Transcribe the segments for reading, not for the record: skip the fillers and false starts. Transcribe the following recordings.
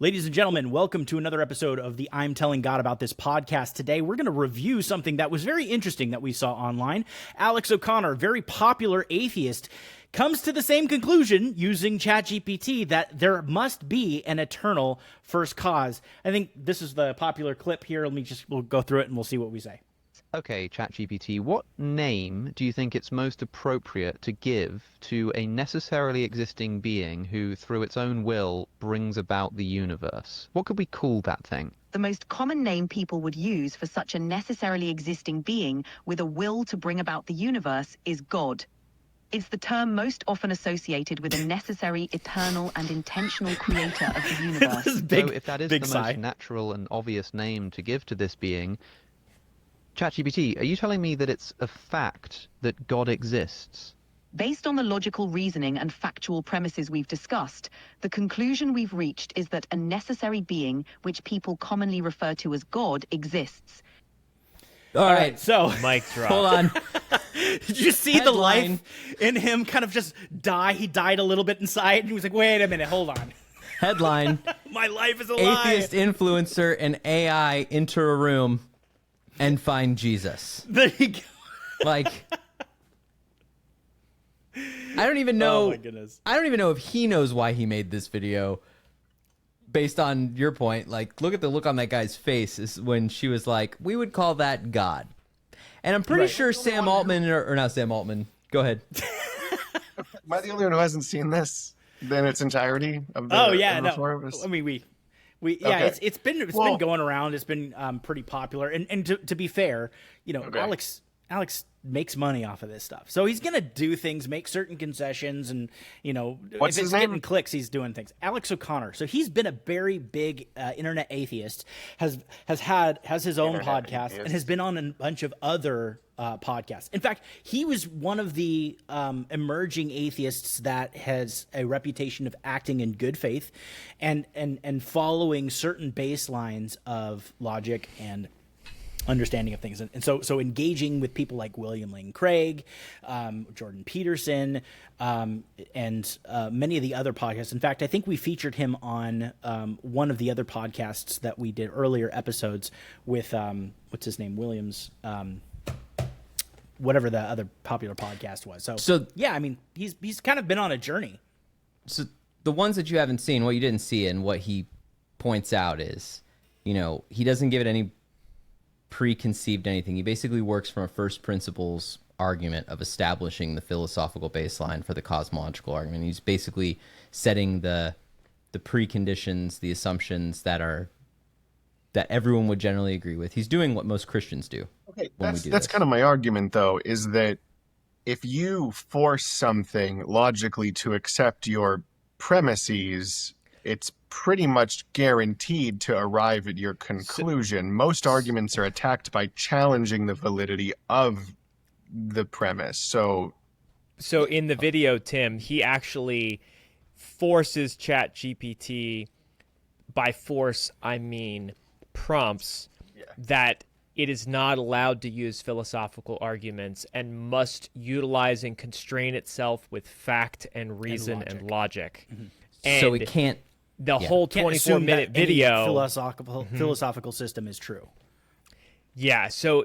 Ladies and gentlemen, welcome to another episode of the I'm Telling God About This podcast. Today, we're going to review something that was very interesting that we saw online. Alex O'Connor, very popular atheist, comes to the same conclusion using ChatGPT that there must be an eternal first cause. I think this is the popular clip here. We'll go through it and we'll see what we say. Okay, ChatGPT, what name do you think it's most appropriate to give to a necessarily existing being who, through its own will, brings about the universe? What could we call that thing? The most common name people would use for such a necessarily existing being with a will to bring about the universe is God. It's the term most often associated with a necessary, eternal, and intentional creator of the universe. So if that is the most natural and obvious name to give to this being, ChatGPT, are you telling me that it's a fact that God exists? Based on the logical reasoning and factual premises we've discussed, the conclusion we've reached is that a necessary being, which people commonly refer to as God, exists. All right, so mic drop. Hold on. Did you see the life in him kind of just die? He died a little bit inside, and he was like, wait a minute, hold on. Headline. My life is a lie. Atheist influencer and AI enter a room and find Jesus. There you go. Like, I don't even know. Oh my goodness. I don't even know if he knows why he made this video. Based on your point, like, look at the look on that guy's face is when she was like, "We would call that God." And I'm pretty sure Sam Altman, or not Sam Altman. Go ahead. Am I the only one who hasn't seen this in its entirety? Of the, oh yeah, no. Reformers? I mean, okay. it's been going around. It's been pretty popular. And to be fair, you know, Okay. Alex makes money off of this stuff, so he's gonna do things, make certain concessions, and you know, What's if his it's name? getting clicks, he's doing things. Alex O'Connor. So he's been a very big internet atheist. Has his own Internet podcast atheist. and has been on a bunch of other podcasts. In fact, he was one of the emerging atheists that has a reputation of acting in good faith and following certain baselines of logic and understanding of things. And so engaging with people like William Lane Craig, Jordan Peterson, and many of the other podcasts. In fact, I think we featured him on one of the other podcasts that we did earlier episodes with, what's his name? Williams, whatever the other popular podcast was. So yeah, I mean, he's kind of been on a journey. So the ones that you haven't seen, what you didn't see, and what he points out is, you know, he doesn't give it any preconceived anything. He basically works from a first principles argument of establishing the philosophical baseline for the cosmological argument. He's basically setting the preconditions, the assumptions that everyone would generally agree with. He's doing what most Christians do. Okay, when that's kind of my argument, though, is that if you force something logically to accept your premises, it's pretty much guaranteed to arrive at your conclusion. Most arguments are attacked by challenging the validity of the premise. So in the video, Tim, he actually forces ChatGPT, by force I mean prompts, that it is not allowed to use philosophical arguments and must utilize and constrain itself with fact and reason and logic. Mm-hmm. And so it can't. The whole Can't assume 24-minute that any video philosophical system is true. Yeah, so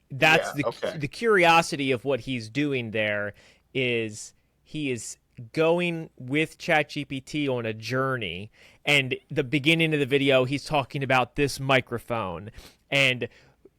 that's okay. the curiosity of what he's doing there is he is going with ChatGPT on a journey, and the beginning of the video he's talking about this microphone and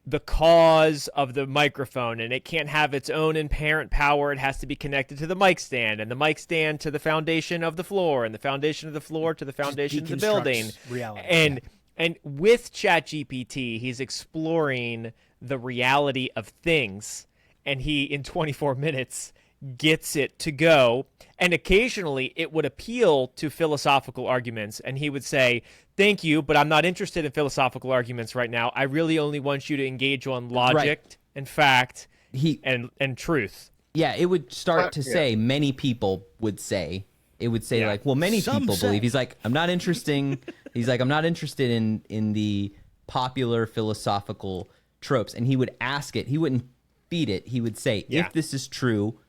the cause of the microphone, and it can't have its own inherent power. It has to be connected to the mic stand, and the mic stand to the foundation of the floor, and the foundation of the floor to the foundation of the building. Reality. And with ChatGPT, he's exploring the reality of things, and he, in 24 minutes, gets it to go. And occasionally it would appeal to philosophical arguments, and he would say, "Thank you, but I'm not interested in philosophical arguments right now. I really only want you to engage on logic and fact and truth." Yeah, it would start to say, many people would say, it would say like, well, many people believe. He's like, I'm not interested. He's like, I'm not interested in the popular philosophical tropes. And he would ask it. He wouldn't feed it. He would say, if this is true,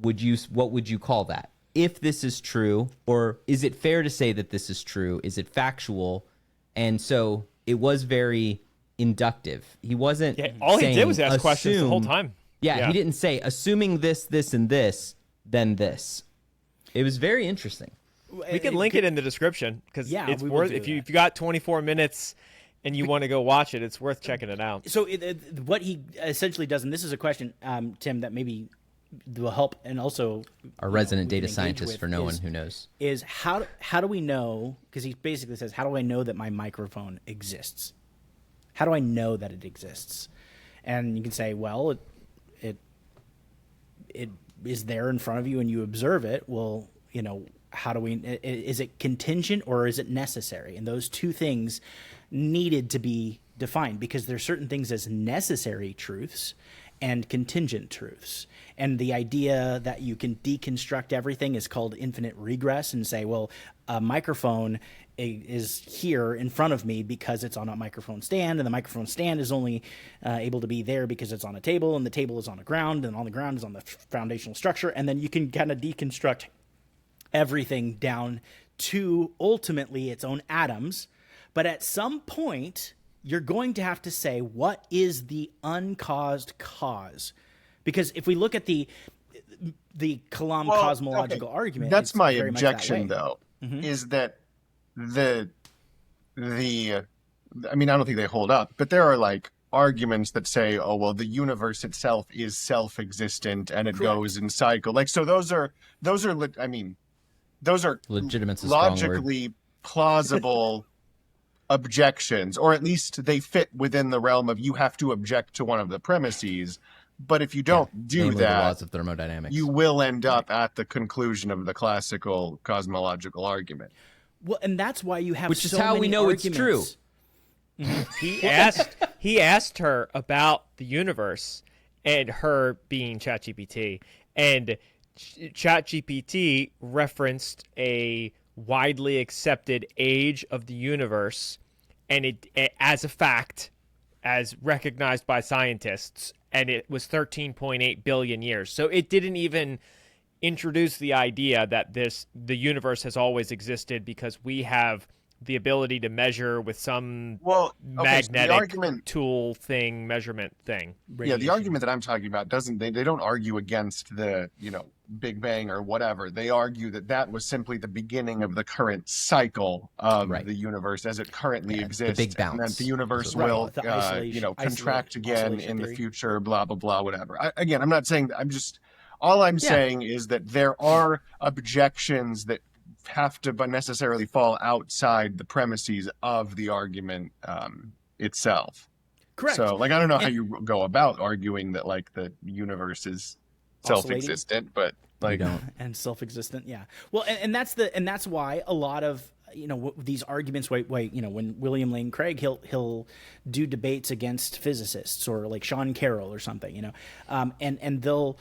what would you call that? if this is true, or is it fair to say that this is true? Is it factual? And so it was very inductive. He wasn't. Yeah, all he did was ask questions the whole assume- time. Yeah, he didn't say, assuming this, this, and this, then this. It was very interesting. We can link it in the description because Yeah, it's we will worth. do If you that. got 24 minutes and you want to go watch it, it's worth checking it out. So what he essentially does, and this is a question, Tim, that maybe will help, and also Our resident we can data engage scientist with for no is- one who knows. is how do we know? Because he basically says, how do I know that my microphone exists? How do I know that it exists? And you can say, well, it is there in front of you and you observe it. Well, how do we? Is it contingent or is it necessary? And those two things needed to be defined, because there's certain things as necessary truths and contingent truths. And the idea that you can deconstruct everything is called infinite regress, and say, well, a microphone is here in front of me because it's on a microphone stand, and the microphone stand is only able to be there because it's on a table, and the table is on the ground, and on the ground is on the foundational structure. And then you can kind of deconstruct everything down to ultimately its own atoms. But at some point, you're going to have to say, what is the uncaused cause? Because if we look at the Kalam cosmological argument, that's it's my very much that objection, way. though, is that the I mean, I don't think they hold up, but there are like arguments that say, oh, well, the universe itself is self-existent and it goes in cycle. Like, so those are I mean, those are Legitimate's a strong word. logically plausible objections, or at least they fit within the realm of you have to object to one of the premises. But if you don't do Namely the that, laws of thermodynamics. you will end up at the conclusion of the classical cosmological argument. Well, and that's why you have Which is so how we many know it's arguments. He asked her about the universe and her being ChatGPT, and ChatGPT referenced a widely accepted age of the universe, and it as a fact, as recognized by scientists, and it was 13.8 billion years. So it didn't even introduce the idea that the universe has always existed, because we have the ability to measure with some magnetic measurement thing. Yeah, the argument that I'm talking about they don't argue against the, Big Bang or whatever. They argue that was simply the beginning of the current cycle of the universe as it currently exists. The big bounce. And that the universe Right, will, the isolation- contract again isolation in the theory. future, blah, blah, blah, whatever. I'm not saying, all I'm saying is that there are objections that have to necessarily fall outside the premises of the argument itself. Correct. So, I don't know how you go about arguing that, the universe is self-existent, but We don't. and self-existent, yeah. Well, and that's why a lot of these arguments. When William Lane Craig, he'll do debates against physicists, or like Sean Carroll or something, and they'll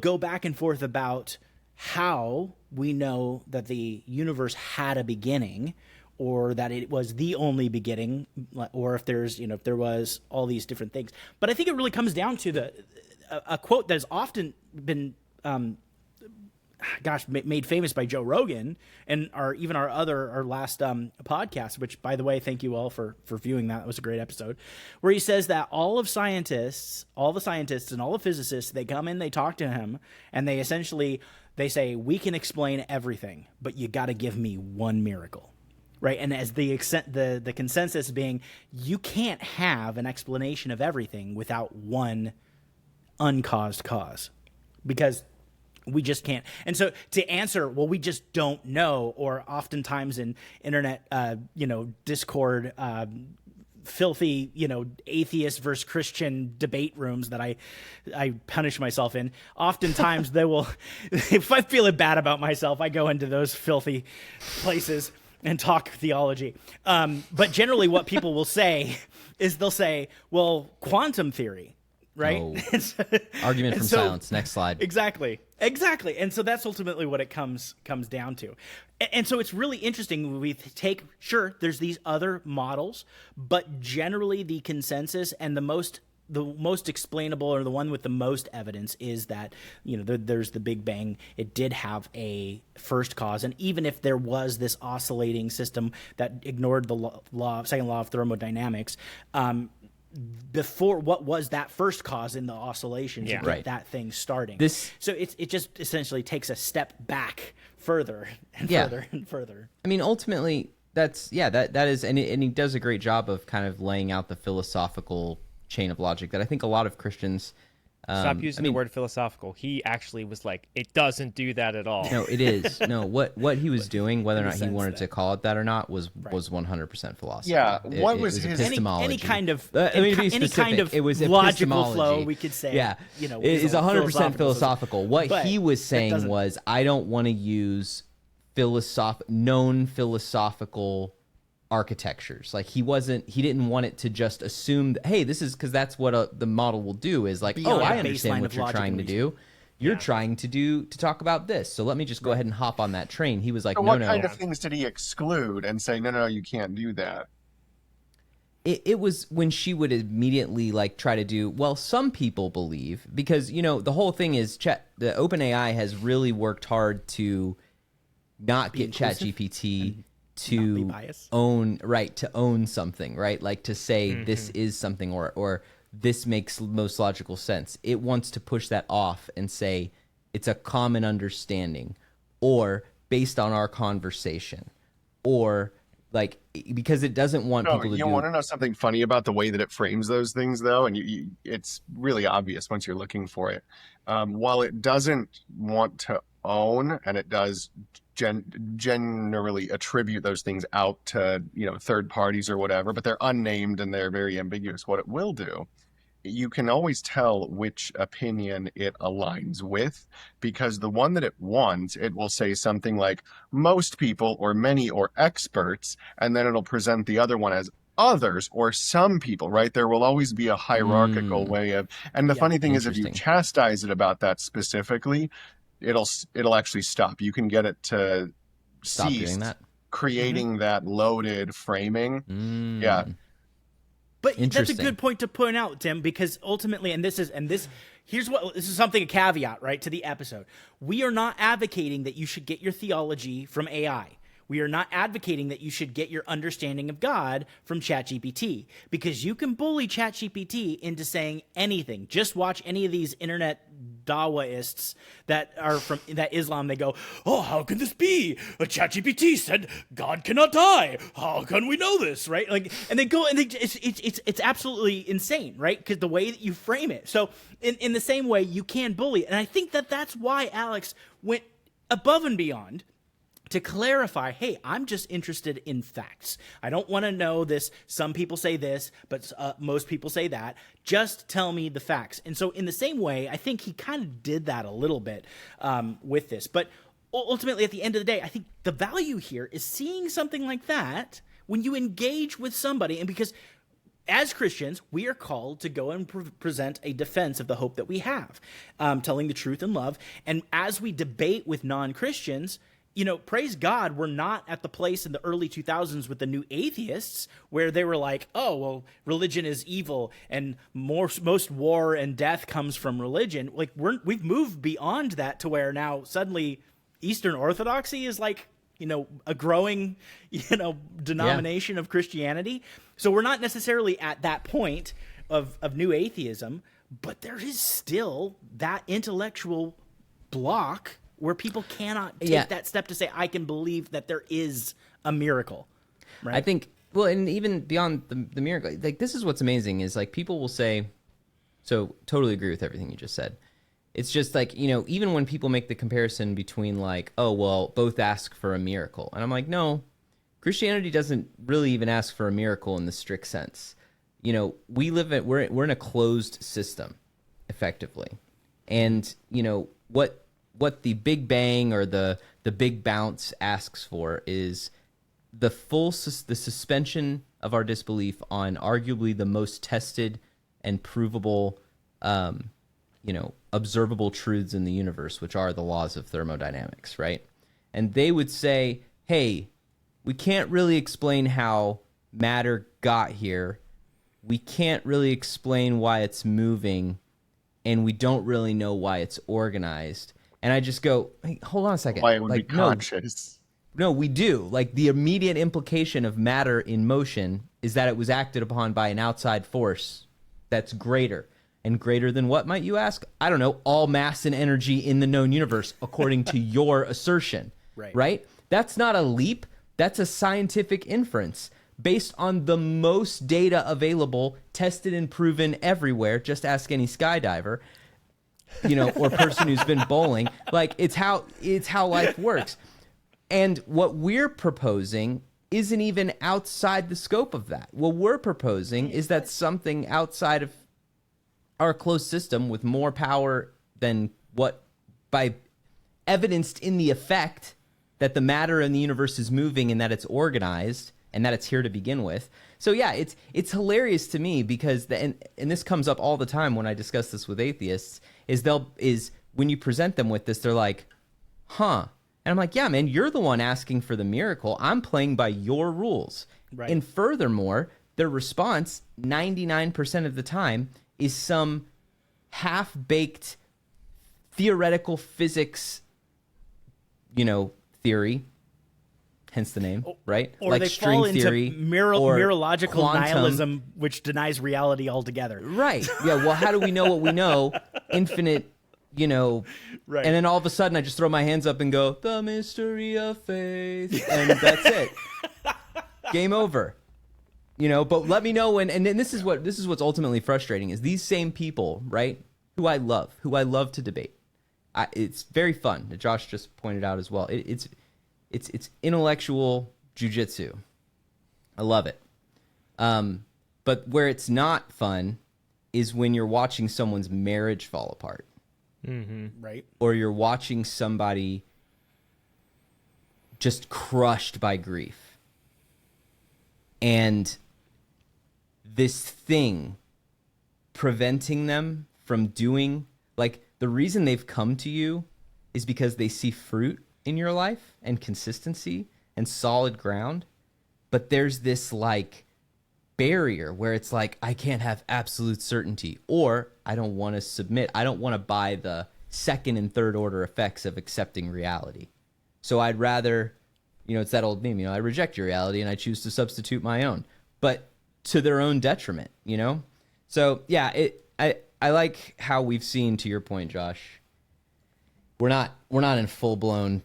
go back and forth about how we know that the universe had a beginning, or that it was the only beginning, or if there's if there was all these different things. But I think it really comes down to a quote that has often been made famous by Joe Rogan and our last podcast, which, by the way, thank you all for viewing that. It was a great episode, where he says that all the scientists and all the physicists, they come in, they talk to him, and they say, we can explain everything, but you got to give me one miracle. Right, and as the consensus being, you can't have an explanation of everything without one uncaused cause, because we just can't. And so to answer, well, we just don't know, or oftentimes in internet, Discord, filthy, atheist versus Christian debate rooms that I punish myself in. Oftentimes they will, if I'm feeling bad about myself, I go into those filthy places and talk theology. But generally what people will say is they'll say, well, quantum theory, right? Oh. Argument from silence. Next slide. Exactly. And so that's ultimately what it comes down to. And so it's really interesting. We take, sure, there's these other models, but generally the consensus and the most the most explainable, or the one with the most evidence, is that, you know, there's the Big Bang. It did have a first cause, and even if there was this oscillating system that ignored the second law of thermodynamics, before, what was that first cause in the oscillation to get that thing starting? So it just essentially takes a step back further and further and further. I mean, ultimately, that is, and he does a great job of kind of laying out the philosophical chain of logic that I think a lot of Christians stop using the word philosophical. He actually was like, it doesn't do that at all. No, it is. No, what he was doing, whether or not he wanted to call it that or not, was 100% philosophy. Yeah, what was his epistemology? Any kind of any kind of it was logical flow, we could say. Yeah, you know, it is 100% philosophical. What he was saying was, I don't want to use known philosophical architectures. Like, he didn't want it to just assume that, hey, this is, because that's what the model will do, is like, beyond I understand what you're trying to do. You're Yeah. trying to talk about this, so let me just go ahead and hop on that train. He was like, So no, what no. kind of things did he exclude and say, no, you can't do that? It was when she would immediately like try to do, well, some people believe, because, you know, the whole thing is the OpenAI has really worked hard to not get ChatGPT to own something, right? Like to say this is something, or this makes most logical sense. It wants to push that off and say it's a common understanding, or based on our conversation, or like, because it doesn't want people to do. You want to know something funny about the way that it frames those things, though? And it's really obvious once you're looking for it. While it doesn't want to own, and it does generally attribute those things out to, you know, third parties or whatever, but they're unnamed and they're very ambiguous. What it will do, you can always tell which opinion it aligns with, because the one that it wants, it will say something like most people or many or experts, and then it'll present the other one as others or some people, right? There will always be a hierarchical way of, and the funny thing is, if you chastise it about that specifically, it'll actually stop. You can get it to Stop cease doing that, creating that loaded framing. Yeah. But that's a good point to point out, Tim, because ultimately, this is something, a caveat, right, to the episode. We are not advocating that you should get your theology from AI. We are not advocating that you should get your understanding of God from ChatGPT, because you can bully ChatGPT into saying anything. Just watch any of these internet Dawaists that are from that Islam. They go, oh, how can this be? ChatGPT said God cannot die. How can we know this, right? Like, and they go, and it's absolutely insane, right? Because the way that you frame it. So in the same way, you can bully, and I think that's why Alex went above and beyond to clarify, hey, I'm just interested in facts. I don't want to know this. Some people say this, but most people say that. Just tell me the facts. And so in the same way, I think he kind of did that a little bit with this. But ultimately, at the end of the day, I think the value here is seeing something like that when you engage with somebody. And because as Christians, we are called to go and present a defense of the hope that we have, telling the truth in love. And as we debate with non-Christians, you know, praise God, we're not at the place in the early 2000s with the new atheists where they were like, oh, well, religion is evil and most war and death comes from religion. Like, we've moved beyond that to where now suddenly Eastern Orthodoxy is like, you know, a growing, you know, denomination of Christianity. So we're not necessarily at that point of new atheism, but there is still that intellectual block where people cannot take that step to say, I can believe that there is a miracle. Right? I think, well, and even beyond the miracle, like, this is what's amazing is, like, people will say, so totally agree with everything you just said. It's just like, you know, even when people make the comparison between like, oh, well, both ask for a miracle. And I'm like, no, Christianity doesn't really even ask for a miracle in the strict sense. You know, we're in a closed system, effectively. And, you know, what the Big Bang or the Big Bounce asks for is the suspension of our disbelief on arguably the most tested and provable, you know, observable truths in the universe, which are the laws of thermodynamics, right? And they would say, hey, we can't really explain how matter got here. we can't really explain why it's moving, and we don't really know why it's organized. And I just go, hey, hold on a second. Why it would be Like, no, conscious. no, we do. Like, the immediate implication of matter in motion is that it was acted upon by an outside force that's greater. And greater than what, might you ask? I don't know. All mass and energy in the known universe, according to your assertion. Right? That's not a leap. That's a scientific inference based on the most data available, tested and proven everywhere. Just ask any skydiver, or person who's been bowling. Like, it's how life works. And what we're proposing isn't even outside the scope of that. What we're proposing is that something outside of our closed system with more power than what, by evidenced in the effect that the matter in the universe is moving and that it's organized and that it's here to begin with. So yeah, it's hilarious to me because and this comes up all the time when I discuss this with atheists, is when you present them with this, they're like, huh. And I'm like, yeah, man, you're the one asking for the miracle. I'm playing by your rules. Right. And furthermore, their response 99% of the time is some half-baked theoretical physics, theory, hence the name, right? Or like they string fall into theory, or mirological quantum. nihilism, which denies reality altogether. Right. Yeah. Well, how do we know what we know? Infinite, Right. And then all of a sudden I just throw my hands up and go, the mystery of faith. And that's it. Game over. But let me know when, and this is what's ultimately frustrating is these same people, right? Who I love to debate. It's very fun. Josh just pointed out as well. It's intellectual jujitsu. I love it. But where it's not fun is when you're watching someone's marriage fall apart. Mm-hmm. Right. Or you're watching somebody just crushed by grief. And this thing preventing them from doing, like, the reason they've come to you is because they see fruit in your life and consistency and solid ground. But there's this, like, barrier where it's like, I can't have absolute certainty, or I don't want to submit. I don't want to buy the second and third order effects of accepting reality. So I'd rather, it's that old meme, I reject your reality and I choose to substitute my own, but to their own detriment, So yeah, I like how we've seen, to your point, Josh, we're not in full blown,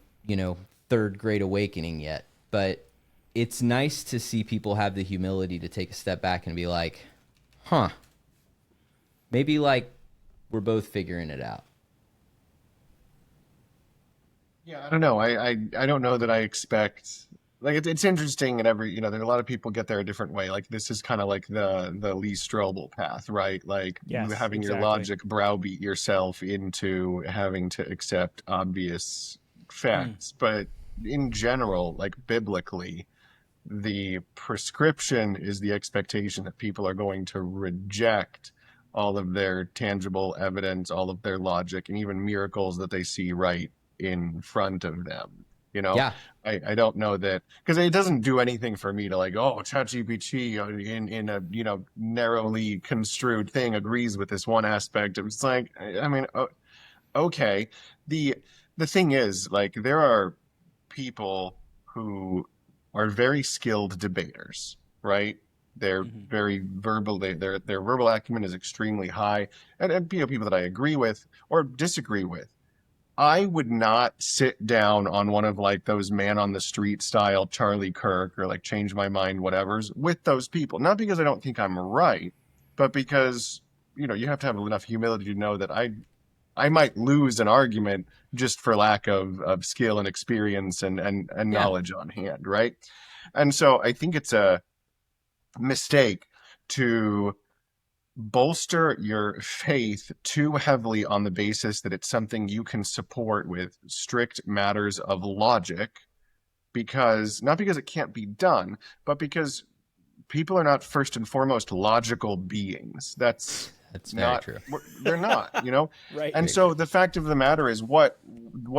third great awakening yet, but it's nice to see people have the humility to take a step back and be like, huh, maybe like we're both figuring it out. Yeah, I don't know. I don't know that I expect, like, it's interesting, and there are a lot of people get there a different way. Like, this is kind of like the Lee Strobel path, right? Like, Yes, you having your exactly. logic browbeat yourself into having to accept obvious facts. But in general, like, biblically, the prescription is the expectation that people are going to reject all of their tangible evidence, all of their logic, and even miracles that they see right in front of them. Yeah. I don't know that, because it doesn't do anything for me to, like, oh, ChatGPT in a narrowly construed thing agrees with this one aspect. It's like, I mean, okay. The thing is, like, there are people who are very skilled debaters, right? They're very verbal. Their verbal acumen is extremely high, and people that I agree with or disagree with. I would not sit down on one of, like, those man on the street style Charlie Kirk or, like, change my mind whatevers with those people. Not because I don't think I'm right, but because, you have to have enough humility to know that I might lose an argument just for lack of skill and experience and knowledge on hand, right? And so I think it's a mistake to bolster your faith too heavily on the basis that it's something you can support with strict matters of logic, because not because it can't be done, but because people are not first and foremost logical beings. That's very true. They're not, Right. And so the fact of the matter is, what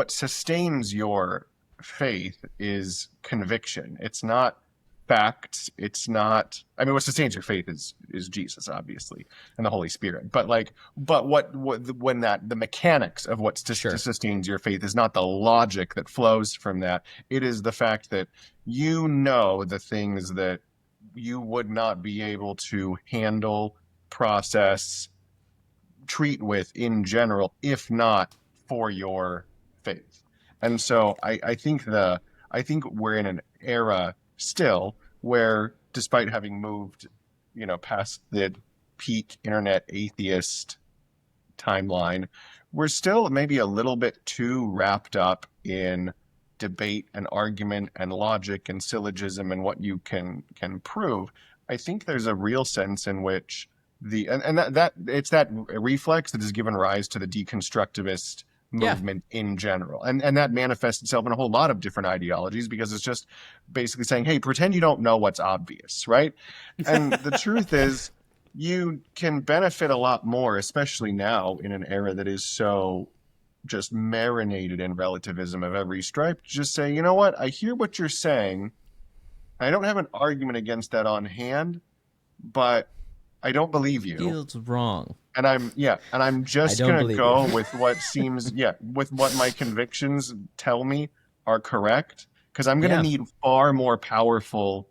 sustains your faith is conviction. It's not facts. It's not. I mean, what sustains your faith is Jesus, obviously, and the Holy Spirit. But when the mechanics of what sustains your faith is not the logic that flows from that. It is the fact that you know the things that you would not be able to handle, process, treat with in general, if not for your faith. And so I think we're in an era still where, despite having moved, past the peak internet atheist timeline, we're still maybe a little bit too wrapped up in debate and argument and logic and syllogism and what you can prove. I think there's a real sense in which that it's that reflex that has given rise to the deconstructivist movement in general, and that manifests itself in a whole lot of different ideologies, because it's just basically saying, hey, pretend you don't know what's obvious, right? And the truth is, you can benefit a lot more, especially now in an era that is so just marinated in relativism of every stripe. Just say, you know what, I hear what you're saying, I don't have an argument against that on hand, but I don't believe you. Feels wrong. And I'm just going to go with what seems, with what my convictions tell me are correct, because I'm going to need far more powerful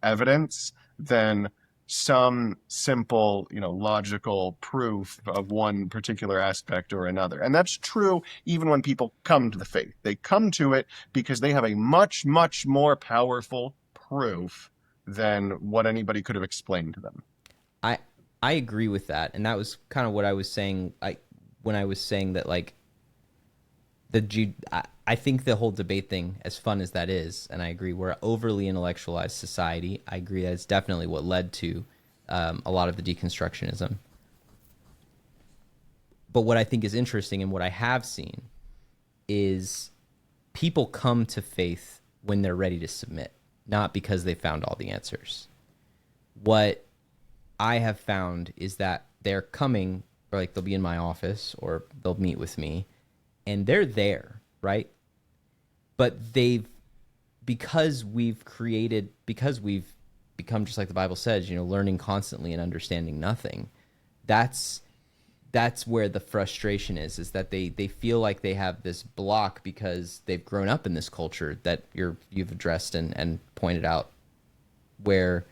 evidence than some simple, logical proof of one particular aspect or another. And that's true even when people come to the faith. They come to it because they have a much, much more powerful proof than what anybody could have explained to them. I agree with that, and that was kind of what I was saying. When I was saying that, like, I think the whole debate thing, as fun as that is, and I agree, we're an overly intellectualized society. I agree that it's definitely what led to a lot of the deconstructionism. But what I think is interesting, and what I have seen, is people come to faith when they're ready to submit, not because they found all the answers. What I have found is that they're coming, or like they'll be in my office or they'll meet with me, and they're there, right? But because we've become, just like the Bible says, learning constantly and understanding nothing. That's where the frustration is that they feel like they have this block because they've grown up in this culture that you've addressed and pointed out, where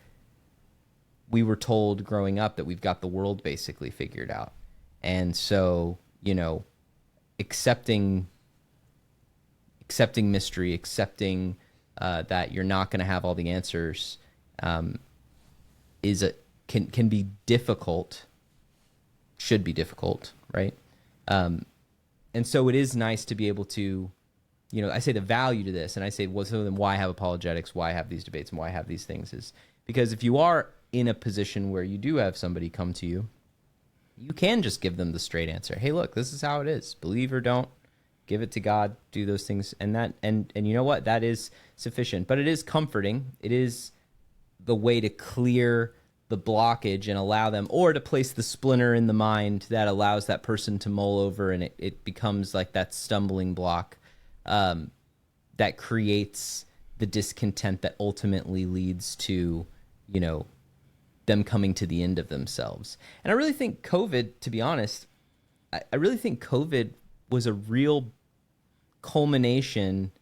we were told growing up that we've got the world basically figured out. And so, accepting mystery, accepting that you're not going to have all the answers can be difficult, should be difficult, right? And so it is nice to be able to, I say the value to this, and I say, well, so then why have apologetics, why have these debates, and why have these things, is because if you are in a position where you do have somebody come to you, you can just give them the straight answer. Hey, look, this is how it is. Believe or don't, give it to God, do those things. And you know what? That is sufficient. But it is comforting. It is the way to clear the blockage and allow them, or to place the splinter in the mind that allows that person to mull over, and it becomes like that stumbling block that creates the discontent that ultimately leads to, them coming to the end of themselves. And I really think COVID, to be honest, I really think COVID was a real culmination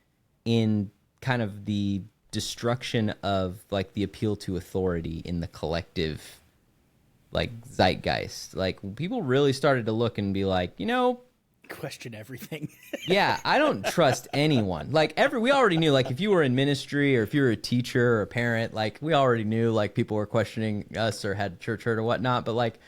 in kind of the destruction of, like, the appeal to authority in the collective, like, zeitgeist. Like, people really started to look and be like, question everything. Yeah, I don't trust anyone. Like, we already knew, like, if you were in ministry or if you were a teacher or a parent, like, we already knew, like, people were questioning us or had church hurt or whatnot. But, like,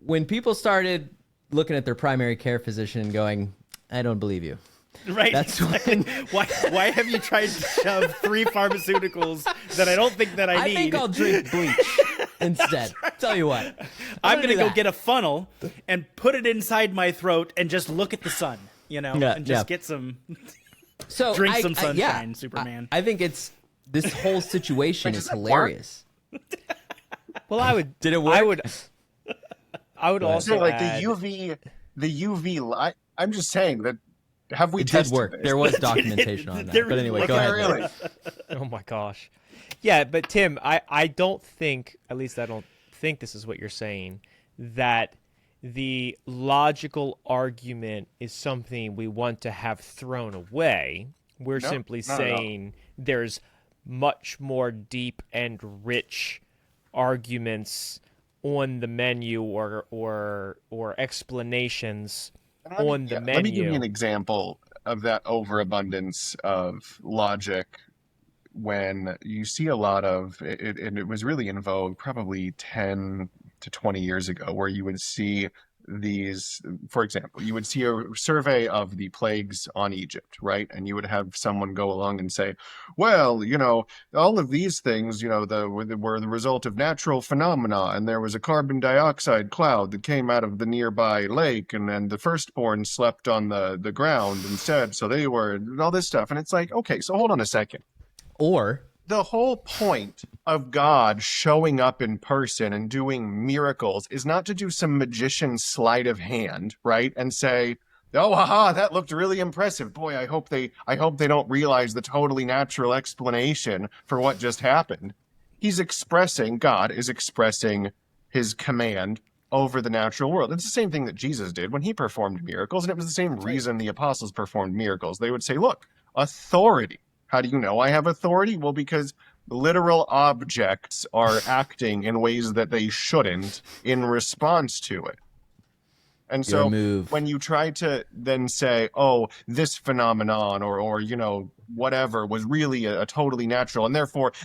when people started looking at their primary care physician and going, I don't believe you. Right. That's when... why have you tried to shove 3 pharmaceuticals that I don't think that I need? I think I'll drink bleach instead. Right. Tell you what. I'm going to go get a funnel and put it inside my throat and just look at the sun, and just get some, drink some sunshine, Superman. I think this whole situation is hilarious. Well, I would. Did it work? I would also like add, the UV light. I'm just saying that. Have we it tested did work. this? There was documentation on that. But anyway, go ahead. Really? oh my gosh. Yeah, but Tim, I don't think, at least I don't think this is what you're saying, that the logical argument is something we want to have thrown away. We're No, simply not at all. saying there's much more deep and rich arguments on the menu or explanations on the Let me give you menu. an example of that overabundance of logic when you see a lot of it, and it was really in vogue probably 10 to 20 years ago, where you would see these, for example, you would see a survey of the plagues on Egypt, right? And you would have someone go along and say, well, all of these things, were the result of natural phenomena, and there was a carbon dioxide cloud that came out of the nearby lake, and then the firstborn slept on the ground instead, so they were all this stuff. And it's like, okay, so hold on a second. Or The whole point of God showing up in person and doing miracles is not to do some magician sleight of hand, right? And say, "Oh, haha, that looked really impressive. Boy, I hope they don't realize the totally natural explanation for what just happened." God is expressing his command over the natural world. It's the same thing that Jesus did when he performed miracles, and it was the same reason the apostles performed miracles. They would say, "Look, authority. How do you know I have authority?" Well, because literal objects are acting in ways that they shouldn't in response to it. And Your so move. when you try to then say, oh, this phenomenon or whatever was really a totally natural, and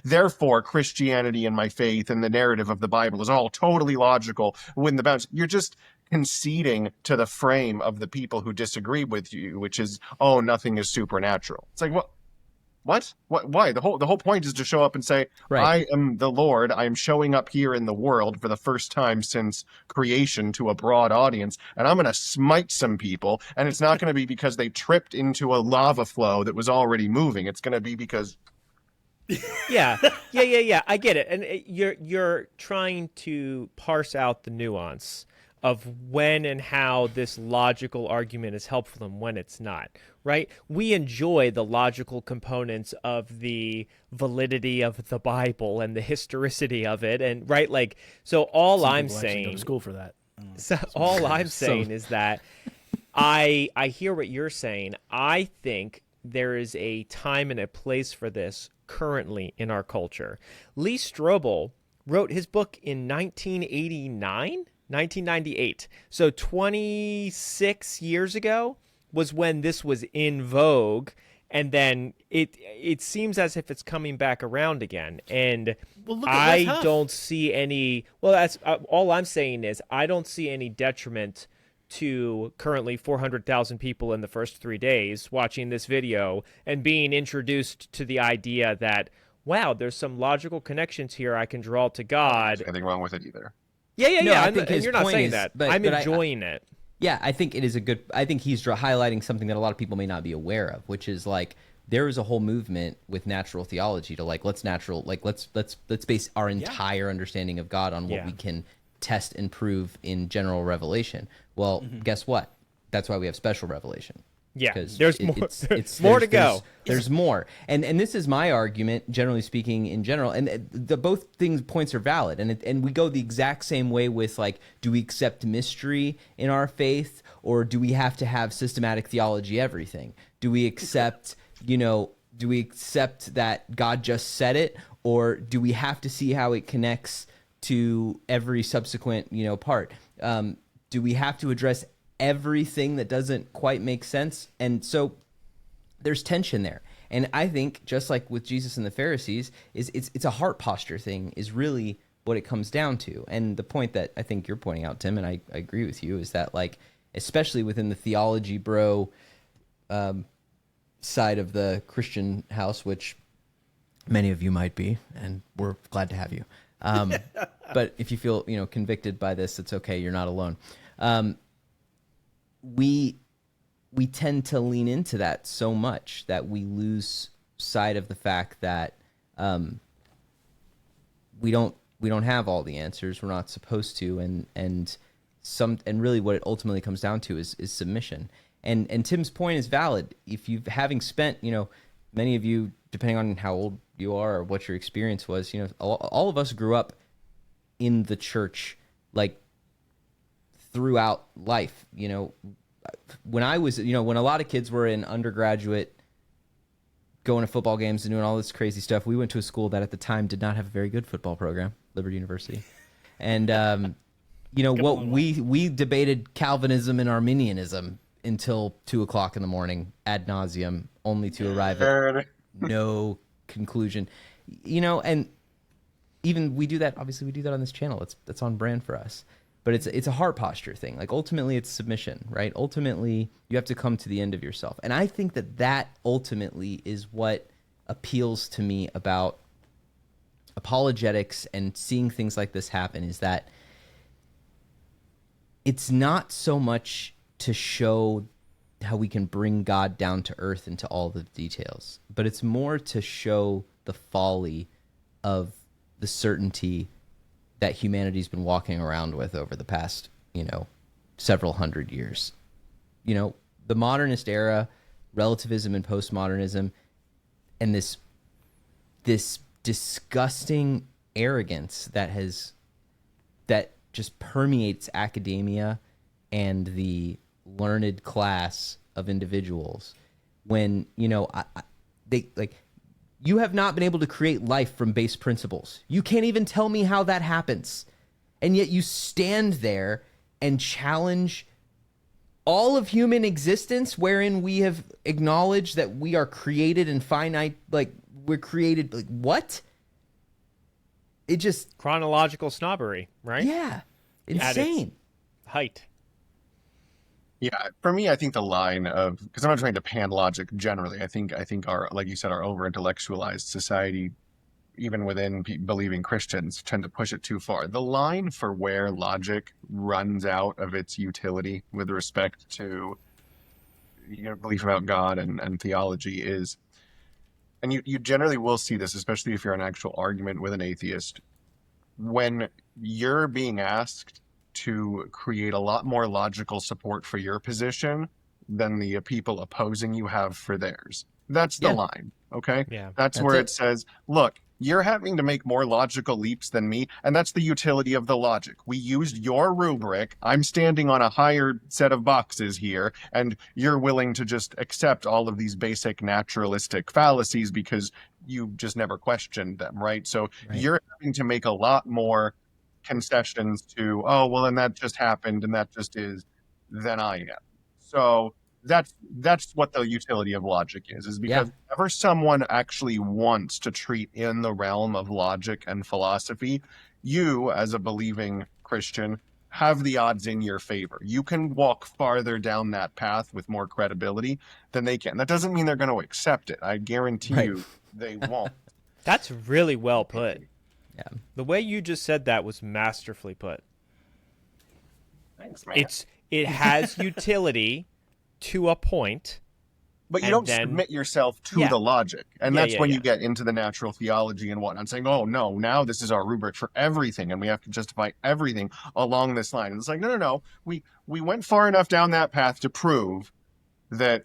therefore Christianity and my faith and the narrative of the Bible is all totally logical when the bounds, you're just conceding to the frame of the people who disagree with you, which is, oh, nothing is supernatural. It's like, what? Why? The whole point is to show up and say, Right. I am the Lord. I am showing up here in the world for the first time since creation to a broad audience, and I'm going to smite some people. And it's not going to be because they tripped into a lava flow that was already moving. It's going to be because Yeah. I get it, and you're trying to parse out the nuance of when and how this logical argument is helpful and when it's not, right? We enjoy the logical components of the validity of the Bible and the historicity of it, and right, like, so all Some I'm people actually go saying, to school for that. I don't know. so all I'm saying is that I hear what you're saying. I think there is a time and a place for this currently in our culture. Lee Strobel wrote his book in 1998. So 26 years ago was when this was in vogue, and then it seems as if it's coming back around again. And Well, look at Wes I Huff. don't see any. Well, that's all I'm saying is I don't see any detriment to currently 400,000 people in the first 3 days watching this video and being introduced to the idea that, wow, there's some logical connections here I can draw to God. there's anything wrong with it either. Yeah. No, I And, think and his you're not point saying is- that. but- I'm but enjoying it. Yeah, I think it is I think he's highlighting something that a lot of people may not be aware of, which is like there is a whole movement with natural theology to let's base our entire understanding of God on what Yeah. we can test and prove in general revelation. Well, guess what? That's why we have special revelation. Yeah, 'Cause there's more. It's More to go. There's more, and this is my argument, generally speaking, in general. And the both points are valid, and we go the exact same way with do we accept mystery in our faith, or do we have to have systematic theology? Everything. Do we accept do we accept that God just said it, or do we have to see how it connects to every subsequent part? Do we have to address everything that doesn't quite make sense? And so there's tension there. And I think just like with Jesus and the Pharisees, it's a heart posture thing is really what it comes down to. And the point that I think you're pointing out, Tim, and I agree with you, is that especially within the theology bro side of the Christian house, which many of you might be, and we're glad to have you. But if you feel convicted by this, it's okay. You're not alone. We tend to lean into that so much that we lose sight of the fact that we don't have all the answers. We're not supposed to, and really what it ultimately comes down to is submission. And Tim's point is valid. If having spent many of you, depending on how old you are or what your experience was. You know, all of us grew up in the church, like throughout life. You know, when I was, you know, when a lot of kids were in undergraduate, going to football games and doing all this crazy stuff, we went to a school that at the time did not have a very good football program, Liberty University. And, you know, what we debated Calvinism and Arminianism until 2:00 in the morning ad nauseum, only to arrive at no conclusion. You know, and even we do that, obviously we do that on this channel. That's on brand for us. But it's a heart posture thing. Like, ultimately, it's submission, right? Ultimately, you have to come to the end of yourself. And I think that ultimately is what appeals to me about apologetics and seeing things like this happen, is that it's not so much to show how we can bring God down to earth into all the details, but it's more to show the folly of the certainty that humanity's been walking around with over the past, you know, several hundred years. You know, the modernist era, relativism and postmodernism, and this disgusting arrogance that just permeates academia and the learned class of individuals. When, you know, they like, you have not been able to create life from base principles. You can't even tell me how that happens. And yet you stand there and challenge all of human existence, wherein we have acknowledged that we are created and finite, like we're created, like what? It just... Chronological snobbery, right? Yeah. Insane. Height. Yeah, for me, I think the line of, because I'm not trying to pan logic generally. I think our, like you said, our over-intellectualized society, even within believing Christians, tend to push it too far. The line for where logic runs out of its utility with respect to, you know, belief about God and theology is, and you generally will see this, especially if you're in an actual argument with an atheist, when you're being asked to create a lot more logical support for your position than the people opposing you have for theirs. That's the line, okay? Yeah. That's where it says, look, you're having to make more logical leaps than me, and that's the utility of the logic. We used your rubric. I'm standing on a higher set of boxes here, and you're willing to just accept all of these basic naturalistic fallacies because you just never questioned them, right? So you're having to make a lot more concessions to, oh, well, and that just happened and that just is, than I am. So that's what the utility of logic is because whenever someone actually wants to treat in the realm of logic and philosophy, you, as a believing Christian, have the odds in your favor. You can walk farther down that path with more credibility than they can. That doesn't mean they're going to accept it. I guarantee you they won't. That's really well put. Yeah. The way you just said that was masterfully put. Thanks, man. It has utility to a point. But you don't submit yourself to the logic. And that's when you get into the natural theology and whatnot, saying, oh, no, now this is our rubric for everything, and we have to justify everything along this line. And it's like, no. We went far enough down that path to prove that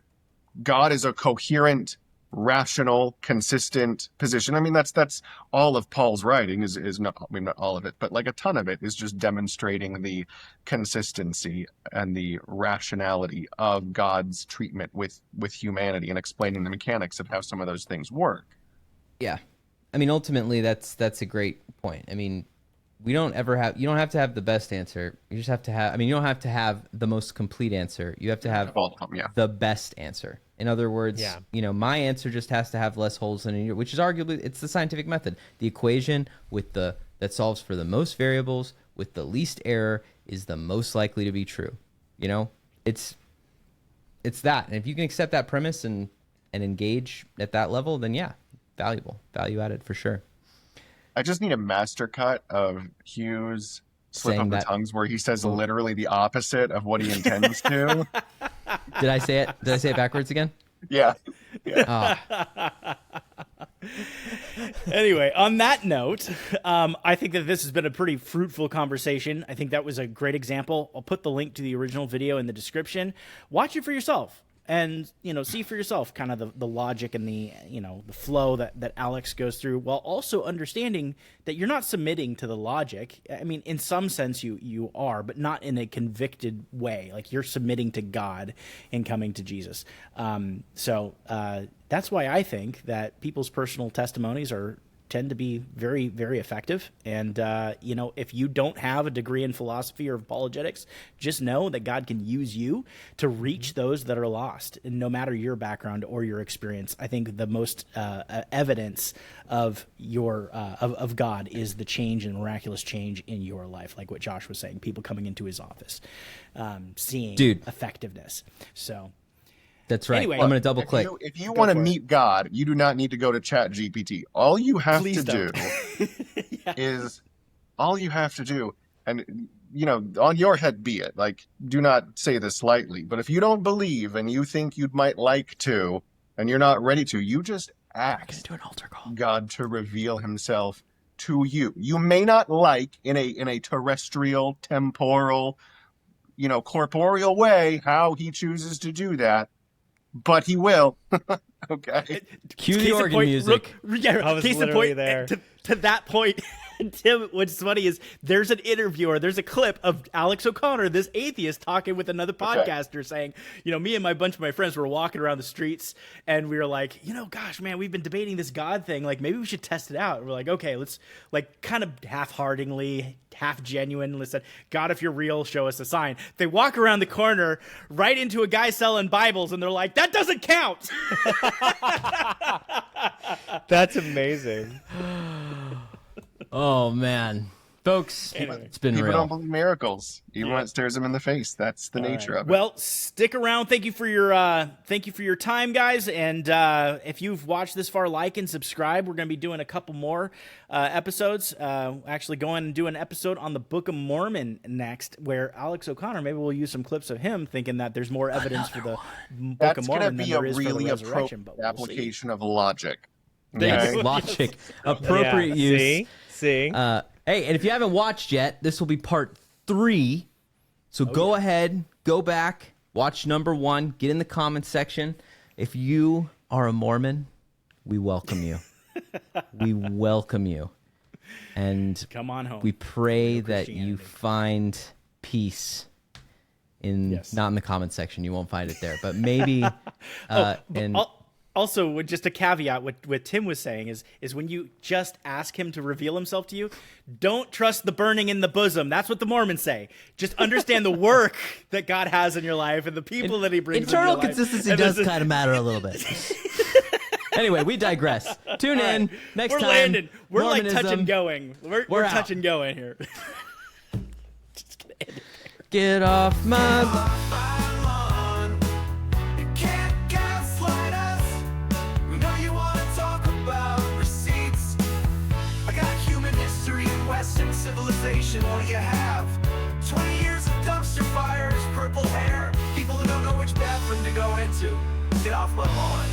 God is a coherent, rational, consistent position. I mean, that's all of Paul's writing is not, I mean, not all of it, but like a ton of it is just demonstrating the consistency and the rationality of God's treatment with humanity and explaining the mechanics of how some of those things work. Yeah. I mean, ultimately that's a great point. I mean, you don't have to have the best answer. You just have to have, I mean, you don't have to have the most complete answer. You have to have the best answer. In other words, you know, my answer just has to have less holes than yours, which is arguably, it's the scientific method. The equation that solves for the most variables with the least error is the most likely to be true. You know, it's that. And if you can accept that premise and engage at that level, then value added for sure. I just need a master cut of Hugh's slip of the tongues where he says literally the opposite of what he intends to. Did I say it backwards again? Yeah. Anyway, on that note, I think that this has been a pretty fruitful conversation. I think that was a great example. I'll put the link to the original video in the description. Watch it for yourself and see for yourself kind of the logic and the the flow that Alex goes through, while also understanding that you're not submitting to the logic. I mean, in some sense you are, but not in a convicted way. Like, you're submitting to God and coming to Jesus. So that's why I think that people's personal testimonies tend to be very, very effective. And, if you don't have a degree in philosophy or apologetics, just know that God can use you to reach those that are lost, and no matter your background or your experience. I think the most evidence of of God is the change and miraculous change in your life, like what Josh was saying, people coming into his office, seeing effectiveness. So that's right. Anyway, I'm going to double click. If you want to meet God, you do not need to go to ChatGPT. All you have Please to don't. do is and on your head be it. Like, do not say this lightly, but if you don't believe and you think you might like to, and you're not ready to, you just ask do an altar call. God to reveal himself to you. You may not like in a terrestrial, temporal, corporeal way how he chooses to do that, but he will. Okay. Cue the organ music. I was Case in literally point, there. To that point, Tim, what's funny is there's an interview, or there's a clip of Alex O'Connor, this atheist, talking with another podcaster saying, me and my bunch of my friends were walking around the streets, and we were like, gosh, man, we've been debating this God thing. Like, maybe we should test it out. And we're like, okay, let's, like, kind of half-heartedly, half genuine, listen, God, if you're real, show us a sign. They walk around the corner right into a guy selling Bibles, and they're like, that doesn't count. That's amazing. Oh man, folks, it's been People real. don't believe miracles, even when it stares them in the face. That's the nature of it. Well, stick around. Thank you for your time, guys. And if you've watched this far, like and subscribe. We're going to be doing a couple more episodes. Actually, going and do an episode on the Book of Mormon next, where Alex O'Connor, maybe we'll use some clips of him thinking that there's more evidence for the Book of Mormon than there is for the resurrection. But we'll application of logic. Thanks, logic, appropriate use. See. Hey, and if you haven't watched yet, this will be part 3. So go ahead, go back, watch number 1, get in the comments section. If you are a Mormon, we welcome you. We welcome you. And come on home. We pray that you find peace not in the comments section. You won't find it there, but maybe Also, just a caveat, what Tim was saying is when you just ask him to reveal himself to you, don't trust the burning in the bosom. That's what the Mormons say. Just understand the work that God has in your life and the people that he brings internal into your consistency life. does kind of matter a little bit. Anyway, we digress. Tune in next time. We're landing. We're Mormonism. like touch and going. We're out. touch and going here. Just gonna end it there. Get off my... Civilization, what do you have? 20 years of dumpster fires, purple hair, people who don't know which bathroom to go into. Get off my lawn.